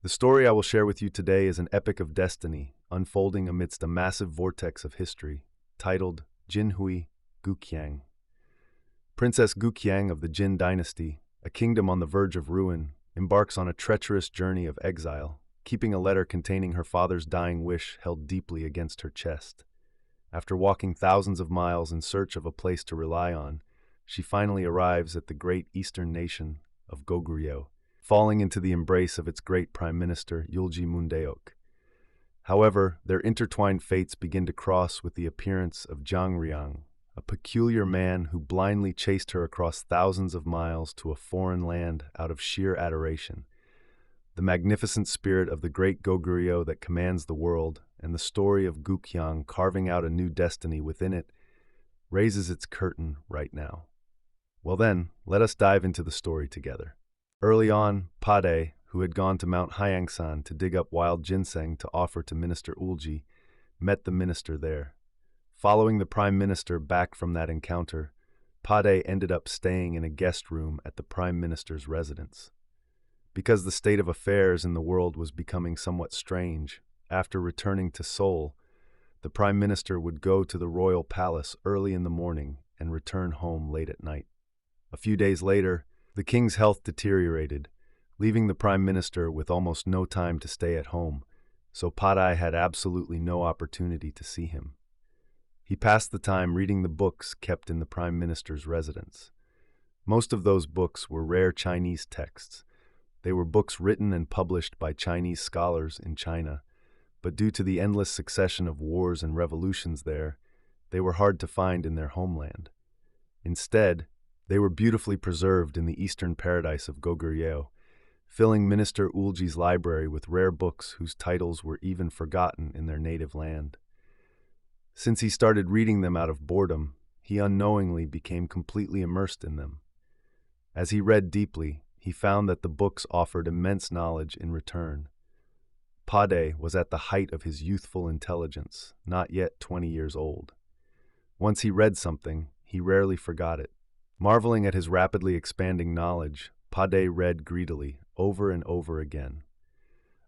The story I will share with you today is an epic of destiny, unfolding amidst a massive vortex of history, titled Jin-Hui, Guk-Hyang. Princess Guk-Hyang of the Jin Dynasty, a kingdom on the verge of ruin, embarks on a treacherous journey of exile, keeping a letter containing her father's dying wish held deeply against her chest. After walking thousands of miles in search of a place to rely on, she finally arrives at the great eastern nation of Goguryeo, falling into the embrace of its great Prime Minister, Eulji Mundeok. However, their intertwined fates begin to cross with the appearance of Jang-ryang, a peculiar man who blindly chased her across thousands of miles to a foreign land out of sheer adoration. The magnificent spirit of the Great Goguryeo that commands the world, and the story of Guk-Hyang carving out a new destiny within it, raises its curtain right now. Well then, let us dive into the story together. Early on, Pade, who had gone to Mount Hyangsan to dig up wild ginseng to offer to Minister Eulji, met the minister there. Following the Prime Minister back from that encounter, Pade ended up staying in a guest room at the Prime Minister's residence. Because the state of affairs in the world was becoming somewhat strange, after returning to Seoul, the Prime Minister would go to the royal palace early in the morning and return home late at night. A few days later, the king's health deteriorated, leaving the Prime Minister with almost no time to stay at home, so Padai had absolutely no opportunity to see him. He passed the time reading the books kept in the Prime Minister's residence. Most of those books were rare Chinese texts. They were books written and published by Chinese scholars in China, but due to the endless succession of wars and revolutions there, they were hard to find in their homeland. Instead, they were beautifully preserved in the eastern paradise of Goguryeo, filling Minister Eulji's library with rare books whose titles were even forgotten in their native land. Since he started reading them out of boredom, he unknowingly became completely immersed in them. As he read deeply, he found that the books offered immense knowledge in return. Pade was at the height of his youthful intelligence, not yet 20 years old. Once he read something, he rarely forgot it. Marveling at his rapidly expanding knowledge, Pade read greedily, over and over again.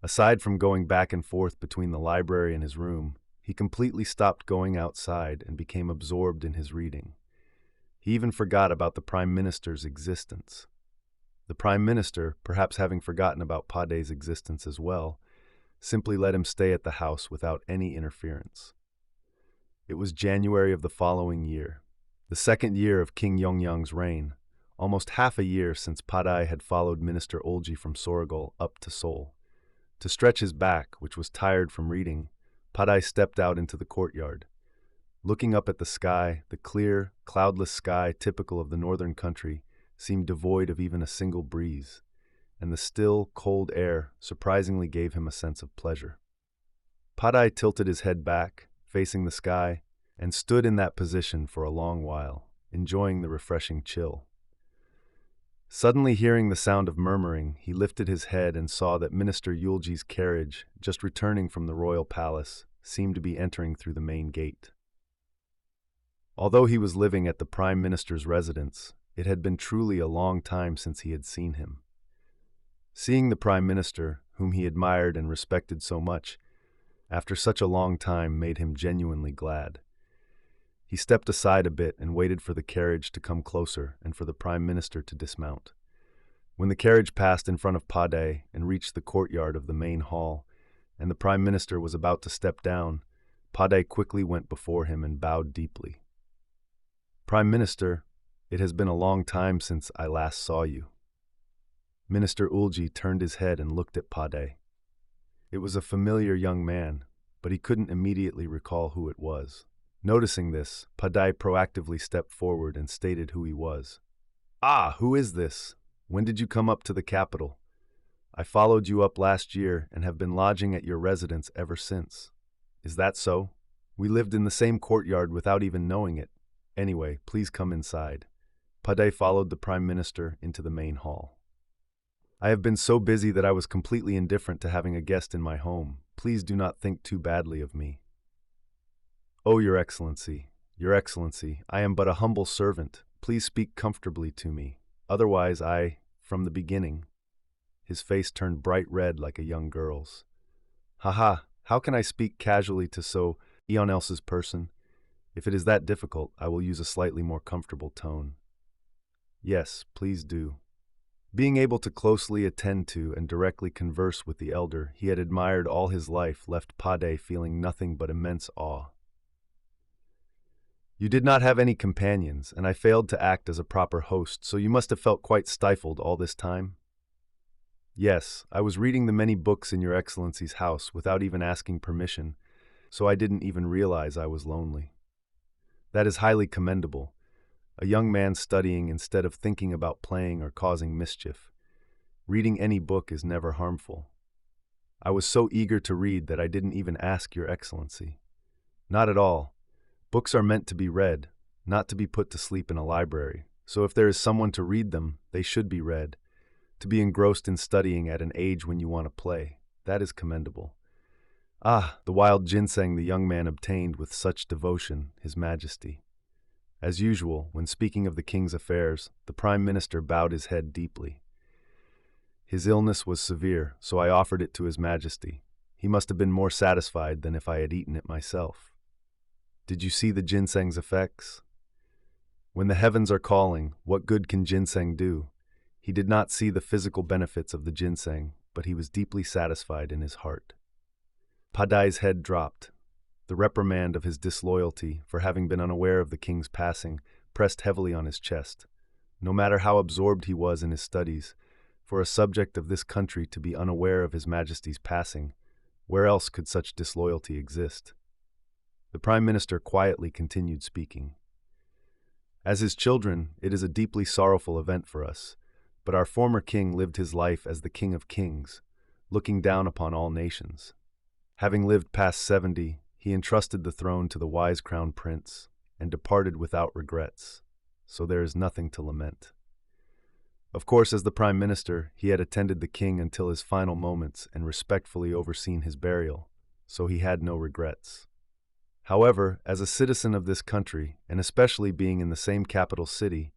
Aside from going back and forth between the library and his room, he completely stopped going outside and became absorbed in his reading. He even forgot about the Prime Minister's existence. The Prime Minister, perhaps having forgotten about Pade's existence as well, simply let him stay at the house without any interference. It was January of the following year, the second year of King Yongyang's reign, almost half a year since Padai had followed Minister Eulji from Sorogul up to Seoul. To stretch his back, which was tired from reading, Padai stepped out into the courtyard. Looking up at the sky, the clear, cloudless sky typical of the northern country seemed devoid of even a single breeze, and the still, cold air surprisingly gave him a sense of pleasure. Padai tilted his head back, facing the sky, and stood in that position for a long while, enjoying the refreshing chill. Suddenly hearing the sound of murmuring, he lifted his head and saw that Minister Eulji's carriage, just returning from the royal palace, seemed to be entering through the main gate. Although he was living at the Prime Minister's residence, it had been truly a long time since he had seen him. Seeing the Prime Minister, whom he admired and respected so much, after such a long time made him genuinely glad. He stepped aside a bit and waited for the carriage to come closer and for the Prime Minister to dismount. When the carriage passed in front of Pade and reached the courtyard of the main hall, and the Prime Minister was about to step down, Pade quickly went before him and bowed deeply. "Prime Minister, it has been a long time since I last saw you." Minister Eulji turned his head and looked at Pade. It was a familiar young man, but he couldn't immediately recall who it was. Noticing this, Pade proactively stepped forward and stated who he was. "Ah, who is this? When did you come up to the capital? I followed you up last year and have been lodging at your residence ever since. Is that so? We lived in the same courtyard without even knowing it. Anyway, please come inside." Pade followed the Prime Minister into the main hall. "I have been so busy that I was completely indifferent to having a guest in my home. Please do not think too badly of me." "Oh, Your Excellency, I am but a humble servant. Please speak comfortably to me. Otherwise from the beginning." his face turned bright red like a young girl's. Haha, how can I speak casually to so eon else's person? If it is that difficult, I will use a slightly more comfortable tone. Yes, please do. Being able to closely attend to and directly converse with the elder he had admired all his life left Pade feeling nothing but immense awe. You did not have any companions, and I failed to act as a proper host, so you must have felt quite stifled all this time? Yes, I was reading the many books in Your Excellency's house without even asking permission, so I didn't even realize I was lonely. That is highly commendable. A young man studying instead of thinking about playing or causing mischief. Reading any book is never harmful. I was so eager to read that I didn't even ask Your Excellency. Not at all. Books are meant to be read, not to be put to sleep in a library, so if there is someone to read them, they should be read. To be engrossed in studying at an age when you want to play, that is commendable. Ah, the wild ginseng the young man obtained with such devotion, His Majesty. As usual, when speaking of the king's affairs, the Prime Minister bowed his head deeply. His illness was severe, so I offered it to His Majesty. He must have been more satisfied than if I had eaten it myself. Did you see the ginseng's effects? When the heavens are calling, what good can ginseng do? He did not see the physical benefits of the ginseng, but he was deeply satisfied in his heart. Padai's head dropped. The reprimand of his disloyalty for having been unaware of the king's passing pressed heavily on his chest. No matter how absorbed he was in his studies, for a subject of this country to be unaware of His Majesty's passing, where else could such disloyalty exist? The Prime Minister quietly continued speaking. As his children, it is a deeply sorrowful event for us, but our former king lived his life as the King of Kings, looking down upon all nations. Having lived past 70, he entrusted the throne to the wise crown prince and departed without regrets, so there is nothing to lament. Of course, as the Prime Minister, he had attended the king until his final moments and respectfully overseen his burial, so he had no regrets. However, as a citizen of this country, and especially being in the same capital city,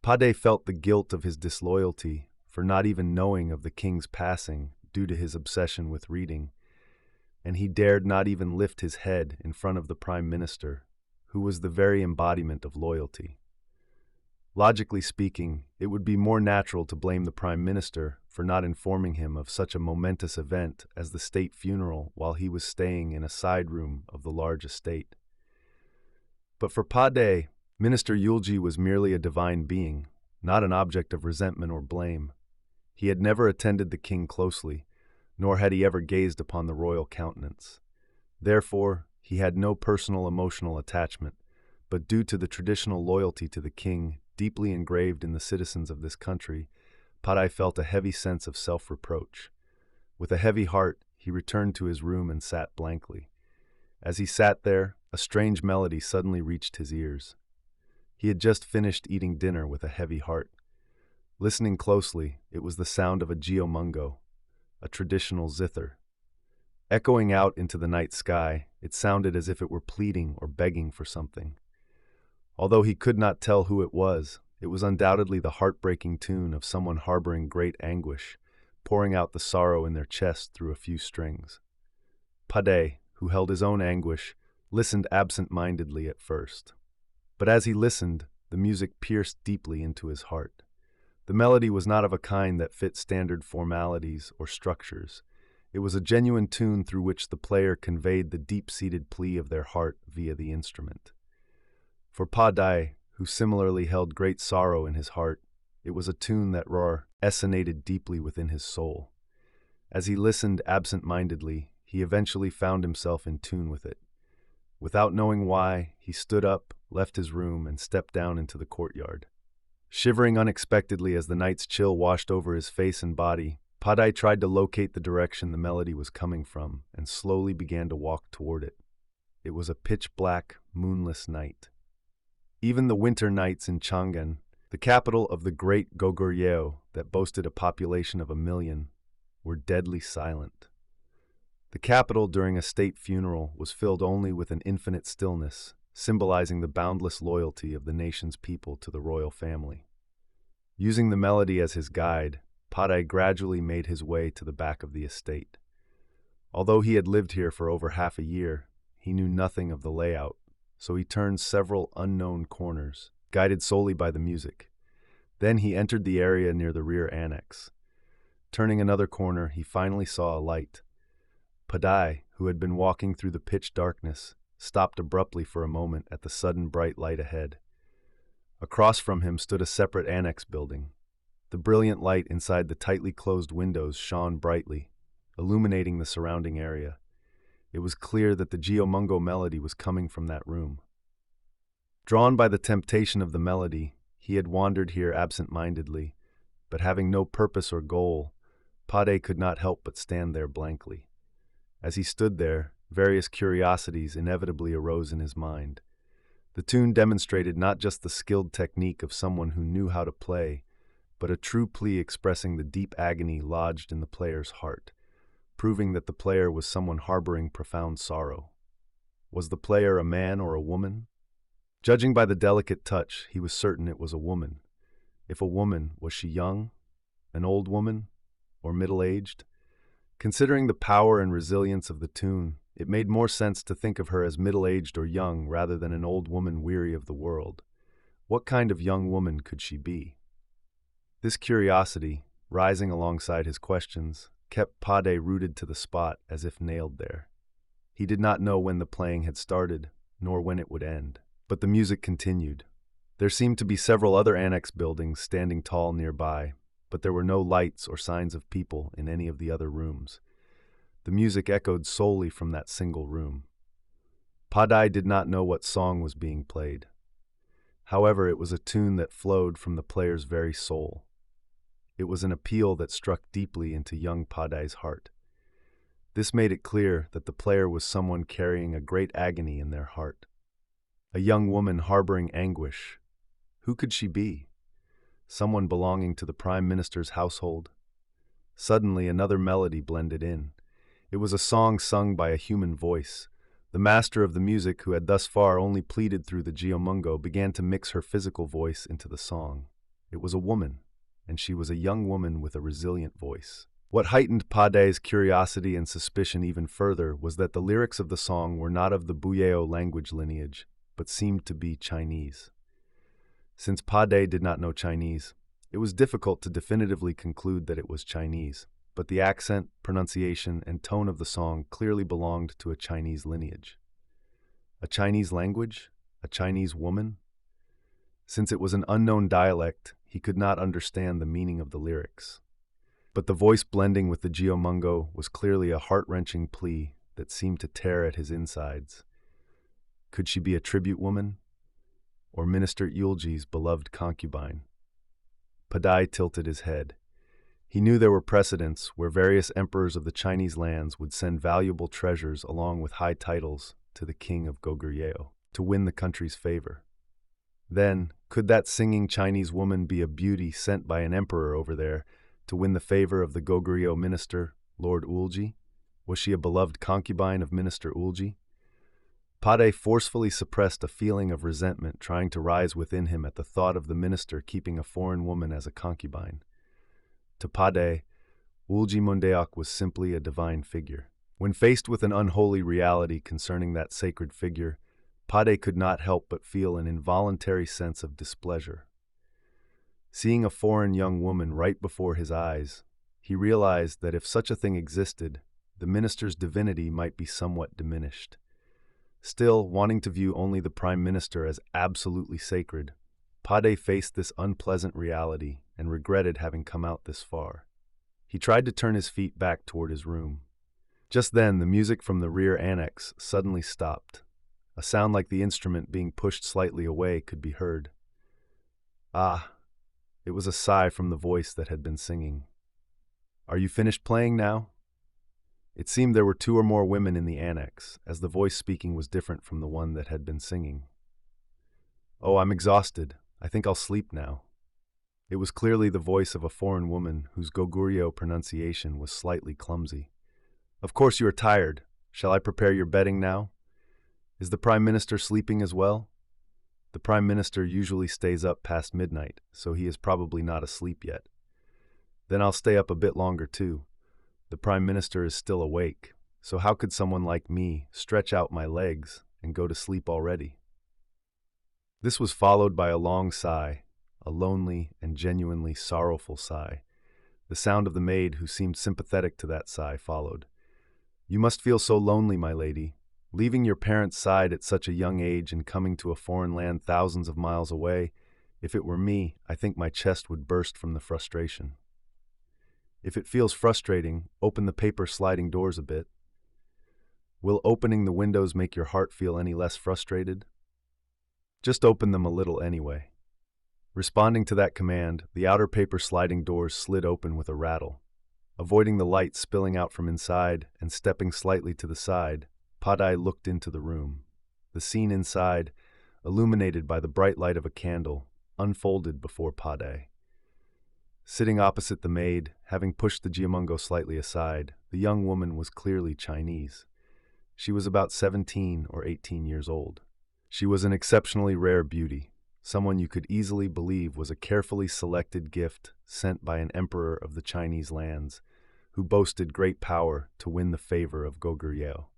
Pade felt the guilt of his disloyalty for not even knowing of the king's passing due to his obsession with reading, and he dared not even lift his head in front of the Prime Minister, who was the very embodiment of loyalty. Logically speaking, it would be more natural to blame the Prime Minister for not informing him of such a momentous event as the state funeral while he was staying in a side room of the large estate. But for Pade, Minister Eulji was merely a divine being, not an object of resentment or blame. He had never attended the king closely, nor had he ever gazed upon the royal countenance. Therefore, he had no personal emotional attachment, but due to the traditional loyalty to the king deeply engraved in the citizens of this country, Padai felt a heavy sense of self-reproach. With a heavy heart, he returned to his room and sat blankly. As he sat there, a strange melody suddenly reached his ears. He had just finished eating dinner with a heavy heart. Listening closely, it was the sound of a geomungo, a traditional zither. Echoing out into the night sky, it sounded as if it were pleading or begging for something. Although he could not tell who it was undoubtedly the heartbreaking tune of someone harboring great anguish, pouring out the sorrow in their chest through a few strings. Pade, who held his own anguish, listened absent-mindedly at first. But as he listened, the music pierced deeply into his heart. The melody was not of a kind that fit standard formalities or structures. It was a genuine tune through which the player conveyed the deep-seated plea of their heart via the instrument. For Padai, who similarly held great sorrow in his heart, it was a tune that resonated deeply within his soul. As he listened absent-mindedly, he eventually found himself in tune with it. Without knowing why, he stood up, left his room, and stepped down into the courtyard. Shivering unexpectedly as the night's chill washed over his face and body, Padai tried to locate the direction the melody was coming from and slowly began to walk toward it. It was a pitch-black, moonless night. Even the winter nights in Chang'an, the capital of the Great Goguryeo that boasted a population of 1 million, were deadly silent. The capital during a state funeral was filled only with an infinite stillness, symbolizing the boundless loyalty of the nation's people to the royal family. Using the melody as his guide, Padai gradually made his way to the back of the estate. Although he had lived here for over half a year, he knew nothing of the layout, so he turned several unknown corners, guided solely by the music. Then he entered the area near the rear annex. Turning another corner, he finally saw a light. Padai, who had been walking through the pitch darkness, stopped abruptly for a moment at the sudden bright light ahead. Across from him stood a separate annex building. The brilliant light inside the tightly closed windows shone brightly, illuminating the surrounding area. It was clear that the Geomungo melody was coming from that room. Drawn by the temptation of the melody, he had wandered here absent-mindedly, but having no purpose or goal, Padai could not help but stand there blankly. As he stood there, various curiosities inevitably arose in his mind. The tune demonstrated not just the skilled technique of someone who knew how to play, but a true plea expressing the deep agony lodged in the player's heart, proving that the player was someone harboring profound sorrow. Was the player a man or a woman? Judging by the delicate touch, he was certain it was a woman. If a woman, was she young, an old woman, or middle-aged? Considering the power and resilience of the tune, it made more sense to think of her as middle-aged or young rather than an old woman weary of the world. What kind of young woman could she be? This curiosity, rising alongside his questions, kept Padai rooted to the spot as if nailed there. He did not know when the playing had started, nor when it would end. But the music continued. There seemed to be several other annex buildings standing tall nearby, but there were no lights or signs of people in any of the other rooms. The music echoed solely from that single room. Padai did not know what song was being played. However, it was a tune that flowed from the player's very soul. It was an appeal that struck deeply into young Padai's heart. This made it clear that the player was someone carrying a great agony in their heart. A young woman harboring anguish. Who could she be? Someone belonging to the Prime Minister's household? Suddenly, another melody blended in. It was a song sung by a human voice. The master of the music, who had thus far only pleaded through the Geomungo, began to mix her physical voice into the song. It was a woman, and she was a young woman with a resilient voice. What heightened Padai's curiosity and suspicion even further was that the lyrics of the song were not of the Goguryeo language lineage, but seemed to be Chinese. Since Padai did not know Chinese, it was difficult to definitively conclude that it was Chinese, but the accent, pronunciation, and tone of the song clearly belonged to a Chinese lineage. A Chinese language? A Chinese woman? Since it was an unknown dialect, he could not understand the meaning of the lyrics. But the voice blending with the Geomungo was clearly a heart-wrenching plea that seemed to tear at his insides. Could she be a tribute woman? Or Minister Eulji's beloved concubine? Padai tilted his head. He knew there were precedents where various emperors of the Chinese lands would send valuable treasures along with high titles to the king of Goguryeo to win the country's favor. Then, could that singing Chinese woman be a beauty sent by an emperor over there to win the favor of the Goguryeo minister, Lord Eulji? Was she a beloved concubine of Minister Eulji? Padai forcefully suppressed a feeling of resentment trying to rise within him at the thought of the minister keeping a foreign woman as a concubine. To Padai, Eulji Mundeok was simply a divine figure. When faced with an unholy reality concerning that sacred figure, Padai could not help but feel an involuntary sense of displeasure. Seeing a foreign young woman right before his eyes, he realized that if such a thing existed, the minister's divinity might be somewhat diminished. Still, wanting to view only the Prime Minister as absolutely sacred, Padai faced this unpleasant reality and regretted having come out this far. He tried to turn his feet back toward his room. Just then, the music from the rear annex suddenly stopped. A sound like the instrument being pushed slightly away could be heard. Ah, it was a sigh from the voice that had been singing. "Are you finished playing now?" It seemed there were 2 or more women in the annex, as the voice speaking was different from the one that had been singing. "Oh, I'm exhausted. I think I'll sleep now." It was clearly the voice of a foreign woman whose Goguryeo pronunciation was slightly clumsy. "Of course you are tired. Shall I prepare your bedding now? Is the Prime Minister sleeping as well?" The Prime Minister usually stays up past midnight, so he is probably not asleep yet. Then I'll stay up a bit longer too. The Prime Minister is still awake, so how could someone like me stretch out my legs and go to sleep already? This was followed by a long sigh, a lonely and genuinely sorrowful sigh. The sound of the maid, who seemed sympathetic to that sigh, followed. You must feel so lonely, my lady, leaving your parents' side at such a young age and coming to a foreign land thousands of miles away. If it were me, I think my chest would burst from the frustration. If it feels frustrating, open the paper sliding doors a bit. Will opening the windows make your heart feel any less frustrated? Just open them a little anyway. Responding to that command, the outer paper sliding doors slid open with a rattle. Avoiding the light spilling out from inside and stepping slightly to the side, Padai looked into the room. The scene inside, illuminated by the bright light of a candle, unfolded before Padai. Sitting opposite the maid, having pushed the Jiamungo slightly aside, the young woman was clearly Chinese. She was about 17 or 18 years old. She was an exceptionally rare beauty, someone you could easily believe was a carefully selected gift sent by an emperor of the Chinese lands, who boasted great power to win the favor of Goguryeo.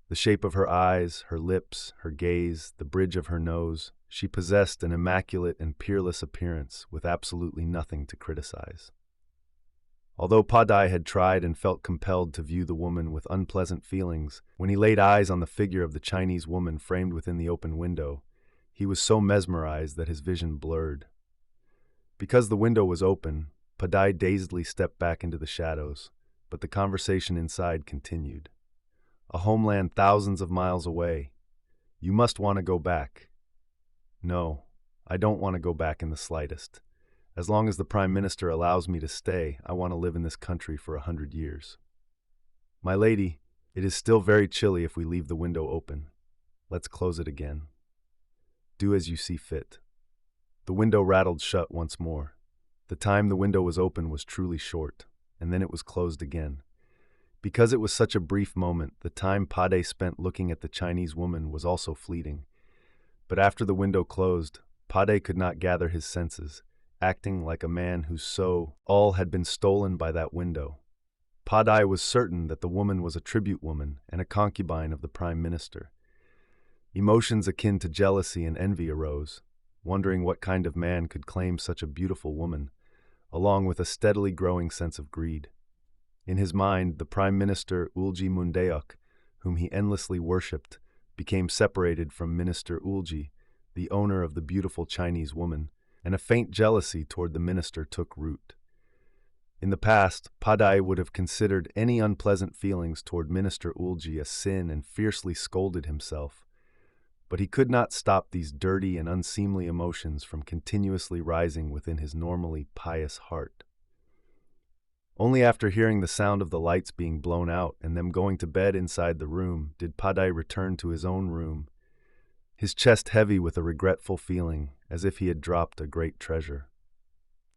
The shape of her eyes, her lips, her gaze, the bridge of her nose, she possessed an immaculate and peerless appearance with absolutely nothing to criticize. Although Padai had tried and felt compelled to view the woman with unpleasant feelings, when he laid eyes on the figure of the Chinese woman framed within the open window, he was so mesmerized that his vision blurred. Because the window was open, Padai dazedly stepped back into the shadows, but the conversation inside continued. A homeland thousands of miles away. You must want to go back. No, I don't want to go back in the slightest. As long as the Prime Minister allows me to stay, I want to live in this country for 100 years. My lady, it is still very chilly if we leave the window open. Let's close it again. Do as you see fit. The window rattled shut once more. The time the window was open was truly short, and then it was closed again. Because it was such a brief moment, the time Padai spent looking at the Chinese woman was also fleeting. But after the window closed, Padai could not gather his senses, acting like a man whose soul all had been stolen by that window. Padai was certain that the woman was a tribute woman and a concubine of the Prime Minister. Emotions akin to jealousy and envy arose, wondering what kind of man could claim such a beautiful woman, along with a steadily growing sense of greed. In his mind, the Prime Minister Eulji Mundeok, whom he endlessly worshipped, became separated from Minister Eulji, the owner of the beautiful Chinese woman, and a faint jealousy toward the minister took root. In the past, Padai would have considered any unpleasant feelings toward Minister Eulji a sin and fiercely scolded himself. But he could not stop these dirty and unseemly emotions from continuously rising within his normally pious heart. Only after hearing the sound of the lights being blown out and them going to bed inside the room did Padai return to his own room, his chest heavy with a regretful feeling, as if he had dropped a great treasure.